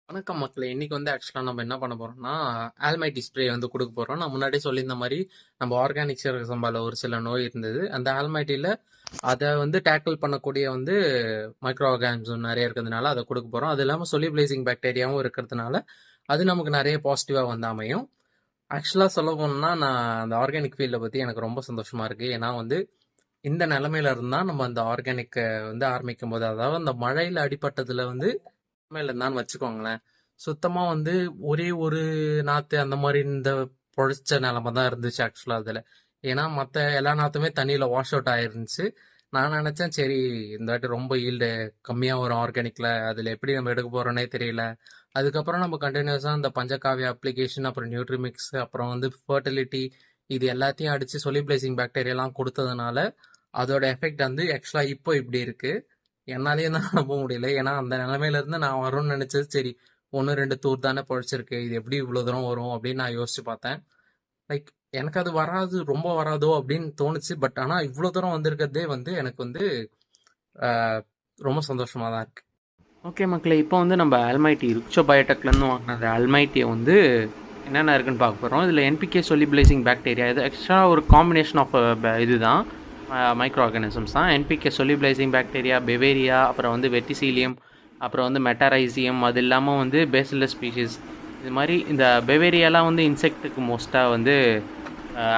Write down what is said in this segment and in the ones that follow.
வணக்கம் மக்களே! இன்னைக்கு ஆக்சுவலா நம்ம என்ன பண்ண போறோம்னா, ஆல்மைட்டி ஸ்ப்ரே குடுக்க போறோம். நான் முன்னாடியே சொல்லியிருந்த மாரி, நம்ம ஆர்கானிக் சீரக சம்பால ஒரு சில நோய் இருந்தது. அந்த ஆல்மைட்டில அத டேக்கிள் பண்ணக்கூடிய மைக்ரோ ஆர்கானிசம் நெறைய இருக்கிறதுனால அத குடுக்க போறோம். அது இல்லாம சொலிபிளைசிங் பாக்டீரியாவும் இருக்கிறதுனால, அது நமக்கு நெறைய பாசிட்டிவா அமையும். ஆக்சுவலா சொல்லப் போனோம்னா, நான் அந்த ஆர்கானிக் ஃபீல்ட பத்தி எனக்கு ரொம்ப சந்தோஷமா இருக்கு. ஏன்னா இந்த நிலைமையில இருந்து தான் நம்ம அந்த ஆர்கானிக்க ஆரம்பிக்கும்போது, அதாவது அந்த மழையில அடிபட்டதுல மேல இருந்தான்னு வச்சுக்கோங்களேன். சுத்தமா ஒரே ஒரு நாத்து அந்த மாரி பொழச்ச நிலைமை தான் இருந்துச்சு ஆக்சுவலா அதுல. ஏன்னா மத்த எல்லா நாத்துமே தண்ணியில வாஷ் அவுட் ஆயிருந்துச்சு. நான் நெனச்சேன் சரி இந்த வாட்டி ரொம்ப ஈல்டு கம்மியா வரும் ஆர்கானிக்ல. அதுல எப்படி நம்ம எடுக்க போறோம்னே தெரியல. அதுக்கப்புறம் நம்ம கன்டினியூஸா அந்த பஞ்சகாவிய அப்ளிகேஷன், அப்புறம் நியூட்ரிமிக்ஸ், அப்புறம் ஃபெர்டிலிட்டி இது எல்லாத்தையும் அடிச்சு சொலிபிளைசிங் பாக்டீரியாலாம் குடுத்ததுனால, அதோட எஃபெக்ட் ஆக்சுவலா இப்போ இப்படி இருக்கு. என்னாலயும் தான் நம்ப முடியல. ஏன்னா, அந்த நிலைமையில இருந்து நான் வரும்னு நெனச்சது, சரி 1, 2 தூர் தானே பொழச்சிருக்கு. இது எப்படி இவ்ளோ தூரம் வரும் அப்படின்னு நான் யோசிச்சு பார்த்தேன். லைக் எனக்கு அது வராது, ரொம்ப வராதோ அப்படின்னு தோணுச்சு. பட் ஆனா இவ்ளோ தூரம் வந்திருக்கிறதே எனக்கு அ ரொம்ப சந்தோஷமா தான் இருக்கு. ஓகே மக்களே, இப்போ நம்ம அல்மைட்டி ரிச்சோ பயோடெக்லேருந்து வாங்கின அந்த அல்மைட்டியை என்னென்ன இருக்குன்னு பார்க்க போகிறோம். இதில் என்பிகே சொலிபிளைசிங் பாக்டீரியா இது எக்ஸ்ட்ரா ஒரு காம்பினேஷன் ஆஃப் இதுதான் மைக்ரோ ஆர்கானிசம்ஸ் தான். என்பிகே சொலிபிளைசிங் பாக்டீரியா, பெவேரியா, அப்புறம் வெட்டிசீலியம், அப்புறம் மெட்டாரைசியம், அது இல்லாமல் பேசிலஸ் ஸ்பீஷிஸ். இது மாதிரி இந்த பெவேரியாலாம் இன்செக்ட்டுக்கு மோஸ்ட்டாக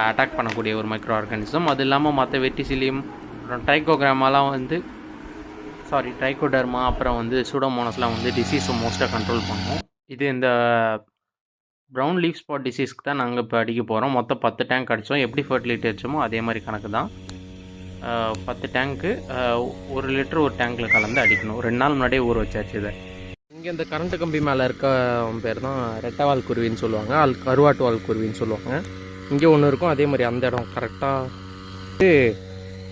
அட்டாக் பண்ணக்கூடிய ஒரு மைக்ரோ ஆர்கானிசம். அது இல்லாமல் மற்ற வெட்டிசீலியம், அப்புறம் ட்ரைகோகிராமாலாம் ட்ரைகோடர்மா, அப்புறம் சூடோமோனஸ்லாம் டிசீஸை மோஸ்ட்டாக கண்ட்ரோல் பண்ணும். இது இந்த ப்ரௌன் லீஃப் ஸ்பாட் டிசீஸ்க்கு தான் நாங்கள் இப்போ அடிக்க போகிறோம். மொத்தம் 10 டேங்க் அடித்தோம். எப்படி ஃபர்டிலிட்டி அடித்தோமோ அதே மாதிரி கணக்கு தான். 10 டேங்க்கு 1 லிட்டர் ஒரு டேங்க்கில் கலந்து அடிக்கணும். 2 நாள் முன்னாடியே ஊற வச்சாச்சு இதை. இங்கே இந்த கரண்ட் கம்பி மேலே இருக்க பேர் தான் ரெட்டைவால் குருவின்னு சொல்லுவாங்க. கருவாட்டு வால் குருவின்னு சொல்லுவாங்க. இங்கே ஒன்று இருக்கும். அதே மாதிரி அந்த இடம் கரெக்டாக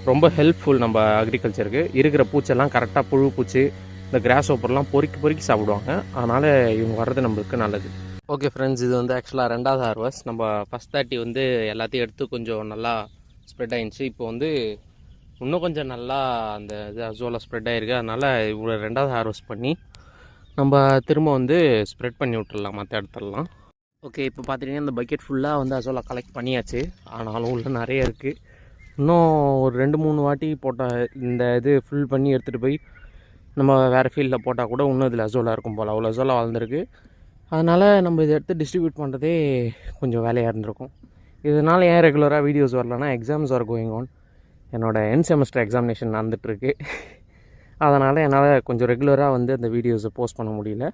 ரொம்ப ஹெல்ப்ஃபுல் நம்ம அக்ரிகல்ச்சருக்கு. இருக்கிற பூச்செல்லாம் கரெக்டாக புழு பூச்சி இந்த கிராஸ் ஓப்பர்லாம் பொறுக்கி சாப்பிடுவாங்க. அதனால் இவங்க வர்றது நம்மளுக்கு நல்லது. ஓகே ஃப்ரெண்ட்ஸ், இது ஆக்சுவலாக 2வது ஹார்வெஸ்ட். நம்ம ஃபஸ்ட் 30 எல்லாத்தையும் எடுத்து கொஞ்சம் நல்லா ஸ்ப்ரெட் ஆகிடுச்சு. இப்போ இன்னும் கொஞ்சம் நல்லா அந்த இது அசோலா ஸ்ப்ரெட் ஆகிருக்கு. அதனால் இவ்வளோ 2வது ஹார்வெஸ்ட் பண்ணி நம்ம திரும்ப ஸ்ப்ரெட் பண்ணி விட்டுடலாம் மற்ற இடத்துலலாம். ஓகே, இப்போ பார்த்தீங்கன்னா இந்த பக்கெட் ஃபுல்லாக அசோலா கலெக்ட் பண்ணியாச்சு. ஆனாலும் உள்ள நிறைய இருக்குது. இன்னும் ஒரு 2-3 வாட்டி போட்டால் இந்த இது ஃபில் பண்ணி எடுத்துகிட்டு போய் நம்ம வேறு ஃபீல்டில் போட்டால் கூட இன்னும் இதில் அசோலா இருக்கும் போல். அவ்வளோ அசோலா வளர்ந்துருக்கு. அதனால் நம்ம இதை எடுத்து டிஸ்ட்ரிபியூட் பண்ணுறதே கொஞ்சம் வேலையாக இருந்திருக்கும். இதனால் ஏன் ரெகுலராக வீடியோஸ் வரலன்னா, எக்ஸாம்ஸ் ஆர் கோயிங் ஆன். என்னோடய எண்ட் செமஸ்டர் எக்ஸாமினேஷன் நடந்துகிட்ருக்கு. அதனால் என்னால் கொஞ்சம் ரெகுலராக அந்த வீடியோஸை போஸ்ட் பண்ண முடியல.